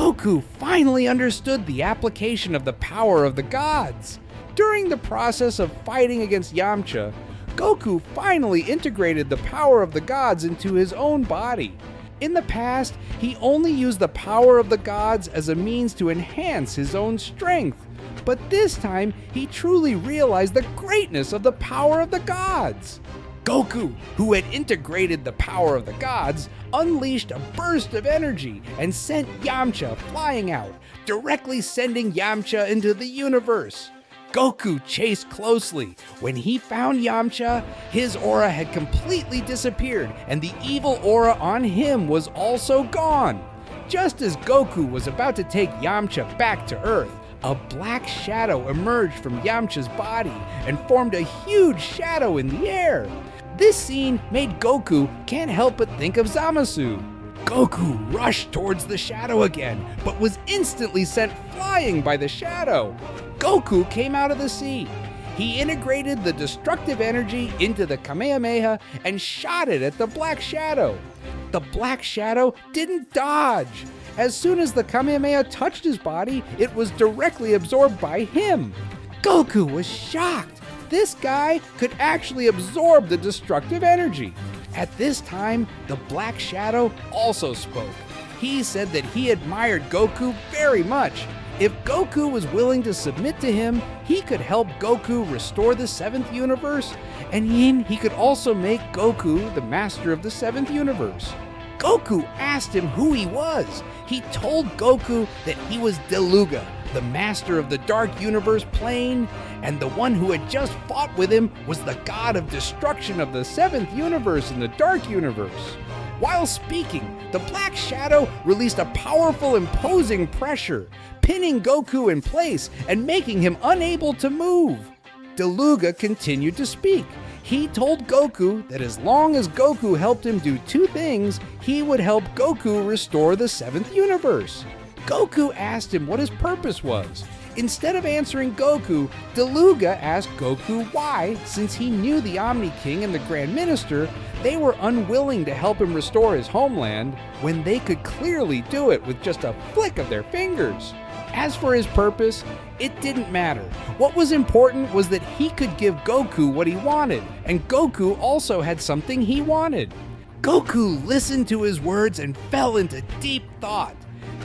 Goku finally understood the application of the power of the gods. During the process of fighting against Yamcha, Goku finally integrated the power of the gods into his own body. In the past, he only used the power of the gods as a means to enhance his own strength. But this time, he truly realized the greatness of the power of the gods. Goku, who had integrated the power of the gods, unleashed a burst of energy and sent Yamcha flying out, directly sending Yamcha into the universe. Goku chased closely. When he found Yamcha, his aura had completely disappeared and the evil aura on him was also gone. Just as Goku was about to take Yamcha back to Earth, a black shadow emerged from Yamcha's body and formed a huge shadow in the air. This scene made Goku can't help but think of Zamasu. Goku rushed towards the shadow again, but was instantly sent flying by the shadow. Goku came out of the sea. He integrated the destructive energy into the Kamehameha and shot it at the Black Shadow. The Black Shadow didn't dodge. As soon as the Kamehameha touched his body, it was directly absorbed by him. Goku was shocked. This guy could actually absorb the destructive energy. At this time, the Black Shadow also spoke. He said that he admired Goku very much. If Goku was willing to submit to him, he could help Goku restore the 7th universe, and he could also make Goku the master of the 7th universe. Goku asked him who he was. He told Goku that he was Deluga, the master of the Dark Universe plane, and the one who had just fought with him was the god of destruction of the 7th universe in the Dark Universe. While speaking, the Black Shadow released a powerful, imposing pressure, pinning Goku in place and making him unable to move. Deluga continued to speak. He told Goku that as long as Goku helped him do two things, he would help Goku restore the 7th universe. Goku asked him what his purpose was. Instead of answering Goku, Deluga asked Goku why, since he knew the Omni King and the Grand Minister, they were unwilling to help him restore his homeland when they could clearly do it with just a flick of their fingers. As for his purpose, it didn't matter. What was important was that he could give Goku what he wanted, and Goku also had something he wanted. Goku listened to his words and fell into deep thought.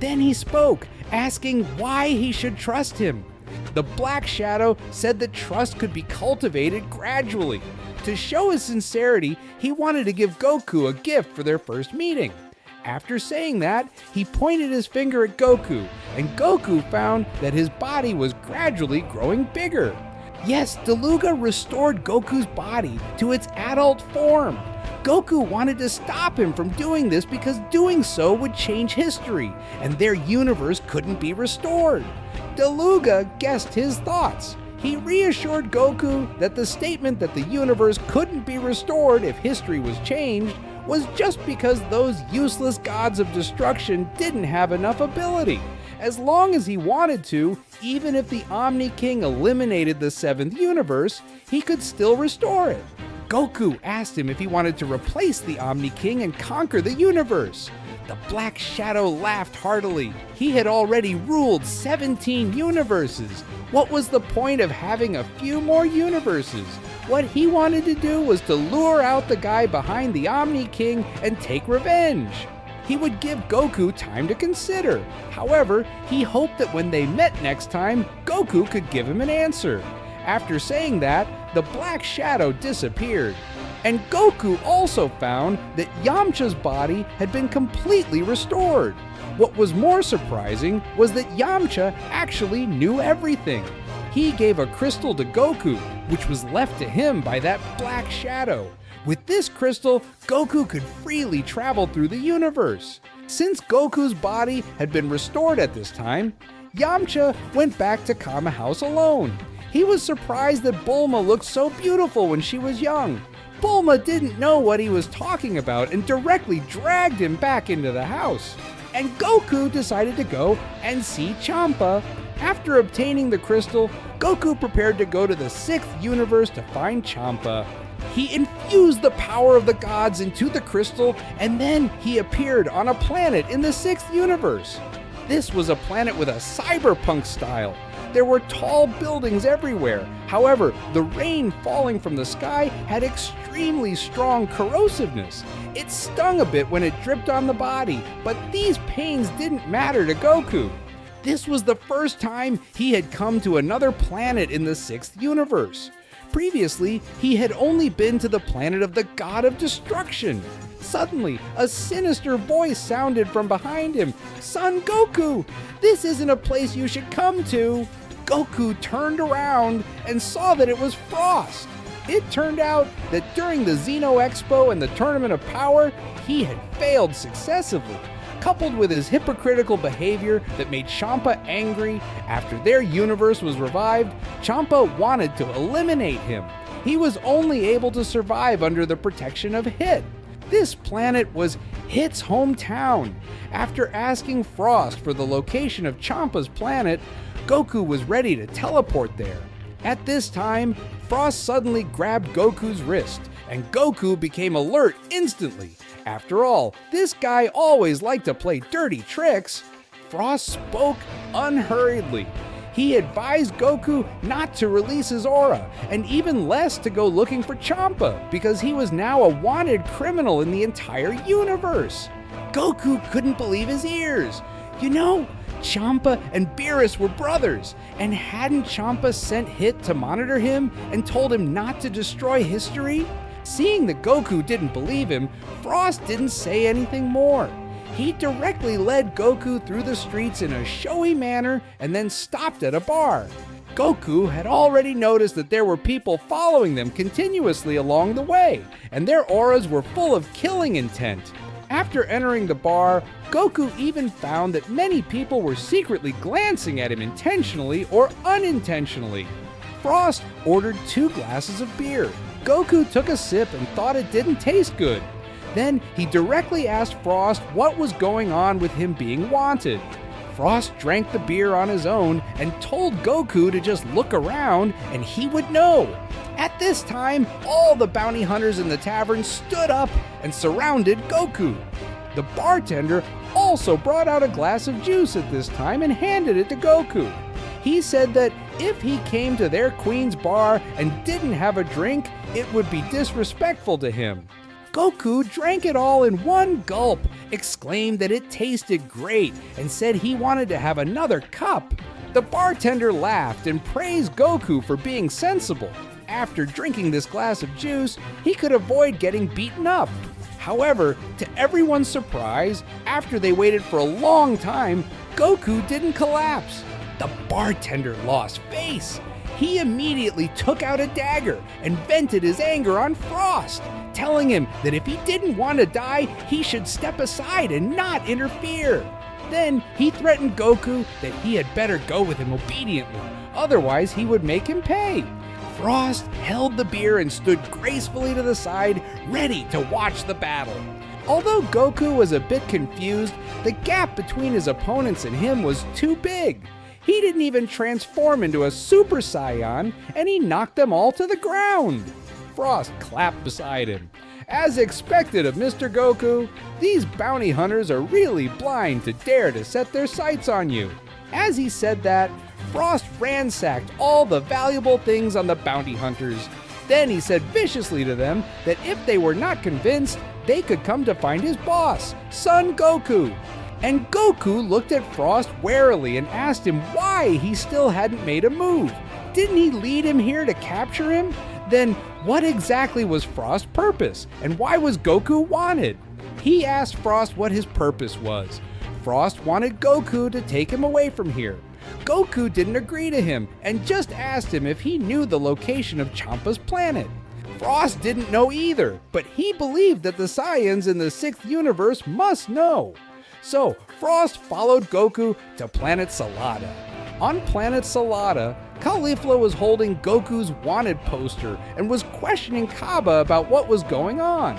Then he spoke, asking why he should trust him. The Black Shadow said that trust could be cultivated gradually. To show his sincerity, he wanted to give Goku a gift for their first meeting. After saying that, he pointed his finger at Goku, and Goku found that his body was gradually growing bigger. Yes, Deluga restored Goku's body to its adult form. Goku wanted to stop him from doing this because doing so would change history, and their universe couldn't be restored. Deluga guessed his thoughts. He reassured Goku that the statement that the universe couldn't be restored if history was changed was just because those useless gods of destruction didn't have enough ability. As long as he wanted to, even if the Omni King eliminated the 7th universe, he could still restore it. Goku asked him if he wanted to replace the Omni King and conquer the universe. The Black Shadow laughed heartily. He had already ruled 17 universes. What was the point of having a few more universes? What he wanted to do was to lure out the guy behind the Omni King and take revenge. He would give Goku time to consider. However, he hoped that when they met next time, Goku could give him an answer. After saying that, the Black Shadow disappeared. And Goku also found that Yamcha's body had been completely restored. What was more surprising was that Yamcha actually knew everything. He gave a crystal to Goku, which was left to him by that Black Shadow. With this crystal, Goku could freely travel through the universe. Since Goku's body had been restored at this time, Yamcha went back to Kama House alone. He was surprised that Bulma looked so beautiful when she was young. Bulma didn't know what he was talking about and directly dragged him back into the house. And Goku decided to go and see Champa. After obtaining the crystal, Goku prepared to go to the 6th universe to find Champa. He infused the power of the gods into the crystal, and then he appeared on a planet in the 6th universe. This was a planet with a cyberpunk style. There were tall buildings everywhere. However, the rain falling from the sky had extremely strong corrosiveness. It stung a bit when it dripped on the body, but these pains didn't matter to Goku. This was the first time he had come to another planet in the 6th universe. Previously, he had only been to the planet of the God of Destruction. Suddenly, a sinister voice sounded from behind him. "Son Goku, this isn't a place you should come to." Goku turned around and saw that it was Frost. It turned out that during the Xeno Expo and the Tournament of Power, he had failed successively. Coupled with his hypocritical behavior that made Champa angry, after their universe was revived, Champa wanted to eliminate him. He was only able to survive under the protection of Hit. This planet was Hit's hometown. After asking Frost for the location of Champa's planet, Goku was ready to teleport there. At this time, Frost suddenly grabbed Goku's wrist, and Goku became alert instantly. After all, this guy always liked to play dirty tricks. Frost spoke unhurriedly. He advised Goku not to release his aura, and even less to go looking for Champa, because he was now a wanted criminal in the entire universe. Goku couldn't believe his ears. You know, Champa and Beerus were brothers, and hadn't Champa sent Hit to monitor him and told him not to destroy history? Seeing that Goku didn't believe him, Frost didn't say anything more. He directly led Goku through the streets in a showy manner and then stopped at a bar. Goku had already noticed that there were people following them continuously along the way, and their auras were full of killing intent. After entering the bar, Goku even found that many people were secretly glancing at him intentionally or unintentionally. Frost ordered 2 glasses of beer. Goku took a sip and thought it didn't taste good. Then he directly asked Frost what was going on with him being wanted. Frost drank the beer on his own and told Goku to just look around and he would know. At this time, all the bounty hunters in the tavern stood up and surrounded Goku. The bartender also brought out a glass of juice at this time and handed it to Goku. He said that if he came to their queen's bar and didn't have a drink, it would be disrespectful to him. Goku drank it all in one gulp, exclaimed that it tasted great, and said he wanted to have another cup. The bartender laughed and praised Goku for being sensible. After drinking this glass of juice, he could avoid getting beaten up. However, to everyone's surprise, after they waited for a long time, Goku didn't collapse. The bartender lost face. He immediately took out a dagger and vented his anger on Frost, telling him that if he didn't want to die, he should step aside and not interfere. Then he threatened Goku that he had better go with him obediently, otherwise he would make him pay. Frost held the beer and stood gracefully to the side, ready to watch the battle. Although Goku was a bit confused, the gap between his opponents and him was too big. He didn't even transform into a Super Saiyan, and he knocked them all to the ground. Frost clapped beside him. As expected of Mr. Goku, these bounty hunters are really blind to dare to set their sights on you. As he said that, Frost ransacked all the valuable things on the bounty hunters. Then he said viciously to them that if they were not convinced, they could come to find his boss, Son Goku. And Goku looked at Frost warily and asked him why he still hadn't made a move. Didn't he lead him here to capture him? Then what exactly was Frost's purpose, and why was Goku wanted? He asked Frost what his purpose was. Frost wanted Goku to take him away from here. Goku didn't agree to him and just asked him if he knew the location of Champa's planet. Frost didn't know either, but he believed that the Saiyans in the 6th universe must know. So Frost followed Goku to planet Salada. On planet Salada, Caulifla was holding Goku's wanted poster and was questioning Kaba about what was going on.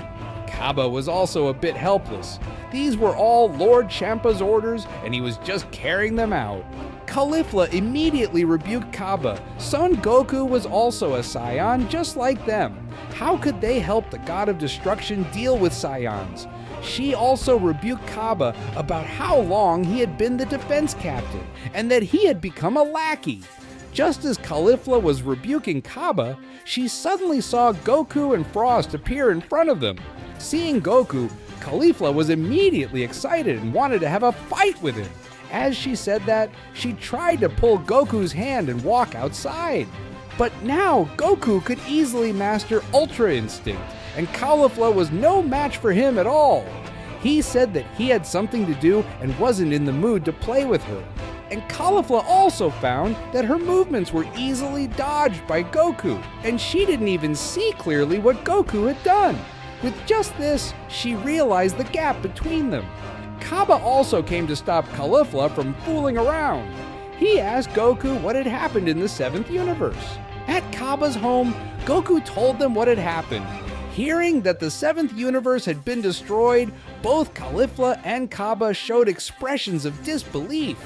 Kaba was also a bit helpless. These were all Lord Champa's orders and he was just carrying them out. Caulifla immediately rebuked Kaba. Son Goku was also a Saiyan just like them. How could they help the God of Destruction deal with Saiyans? She also rebuked Kaba about how long he had been the defense captain and that he had become a lackey. Just as Caulifla was rebuking Kaba, she suddenly saw Goku and Frost appear in front of them. Seeing Goku, Caulifla was immediately excited and wanted to have a fight with him. As she said that, she tried to pull Goku's hand and walk outside. But now Goku could easily master Ultra Instinct, and Caulifla was no match for him at all. He said that he had something to do and wasn't in the mood to play with her. And Caulifla also found that her movements were easily dodged by Goku, and she didn't even see clearly what Goku had done. With just this, she realized the gap between them. Kaba also came to stop Caulifla from fooling around. He asked Goku what had happened in the 7th universe. At Kaba's home, Goku told them what had happened. Hearing that the 7th universe had been destroyed, both Caulifla and Kaba showed expressions of disbelief.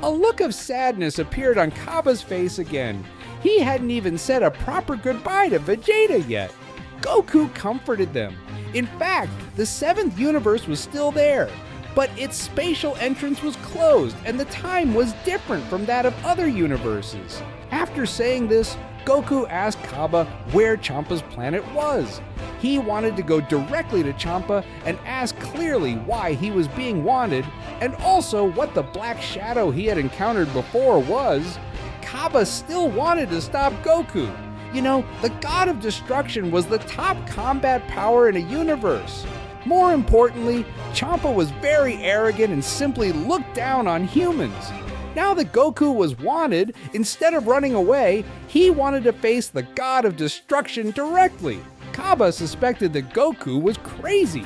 A look of sadness appeared on Kaba's face again. He hadn't even said a proper goodbye to Vegeta yet. Goku comforted them. In fact, the 7th universe was still there, but its spatial entrance was closed and the time was different from that of other universes. After saying this, Goku asked Kaba where Champa's planet was. He wanted to go directly to Champa and ask clearly why he was being wanted, and also what the black shadow he had encountered before was. Kaba still wanted to stop Goku. You know, the God of Destruction was the top combat power in a universe. More importantly, Champa was very arrogant and simply looked down on humans. Now that Goku was wanted, instead of running away, he wanted to face the God of Destruction directly. Kaba suspected that Goku was crazy.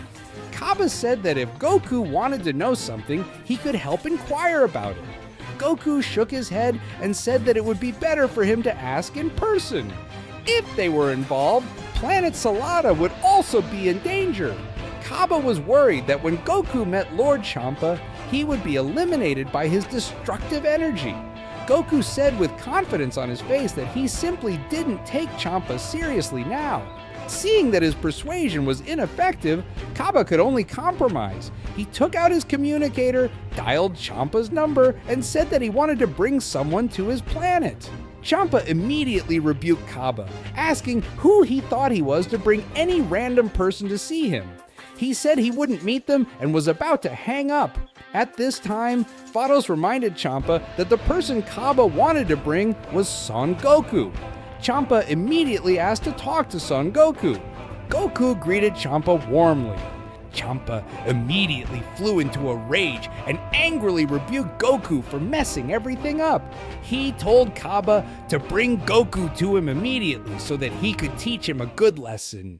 Kaba said that if Goku wanted to know something, he could help inquire about it. Goku shook his head and said that it would be better for him to ask in person. If they were involved, Planet Salada would also be in danger. Kaba was worried that when Goku met Lord Champa, he would be eliminated by his destructive energy. Goku said with confidence on his face that he simply didn't take Champa seriously now. Seeing that his persuasion was ineffective, Kaba could only compromise. He took out his communicator, dialed Champa's number, and said that he wanted to bring someone to his planet. Champa immediately rebuked Kaba, asking who he thought he was to bring any random person to see him. He said he wouldn't meet them and was about to hang up. At this time, Vados reminded Champa that the person Kaba wanted to bring was Son Goku. Champa immediately asked to talk to Son Goku. Goku greeted Champa warmly. Champa immediately flew into a rage and angrily rebuked Goku for messing everything up. He told Kaba to bring Goku to him immediately so that he could teach him a good lesson.